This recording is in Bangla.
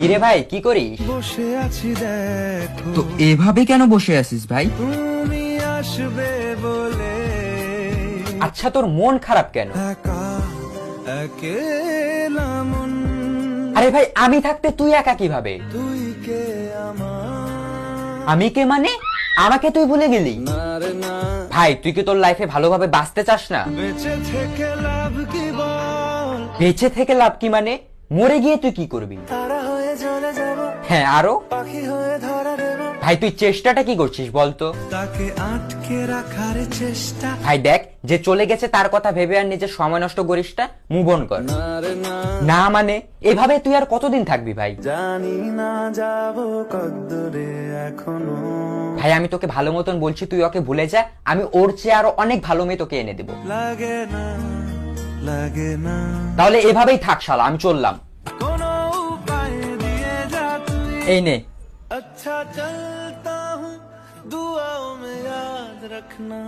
কিরে ভাই কি করিস? বসে আছি দেখো তো এভাবে কেন বসে আছিস ভাই? তুমি আসবে বলে আচ্ছা তোর মন খারাপ কেন? একা একেলা মন আরে ভাই আমি থাকতে তুই একা কিভাবে? তুই কে আমার আমি কে মানে? আমাকে তুই ভুলে গেলি? না রে না ভাই তুই কি তোর লাইফে ভালোভাবে বাঁচতে চাস না? বেঁচে থেকে লাভ কি বল বেঁচে থেকে লাভ কি মানে? মরে গিয়ে তুই কি করবি? তারা হয়ে চলে যাব হ্যাঁ আরো? পাখি হয়ে ধরা দেব ভাই তুই চেষ্টাটা কি করছিস বলতো? তাকে আটকে রাখার চেষ্টা ভাই দেখ যে চলে গেছে তার কথা ভেবে আর নিজের সময় নষ্ট করিস না, মুভ অন কর। না রে না না মানে এভাবে তুই আর কতদিন থাকবি ভাই? জানি না যাব কদ্দুরে এখনো ভাই আমি তোকে ভালো মতন বলছি তুই ওকে ভুলে যা, আমি ওর চেয়ে আরো অনেক ভালো মেয়ে তোকে এনে দেবো। লাগে না লাগে না তাহলে এভাবেই থাক শালা, আমি চললাম। কোনো উপায় দিয়ে যা তুই এই নে। अच्छा चलता हूँ दुआओं में याद रखना।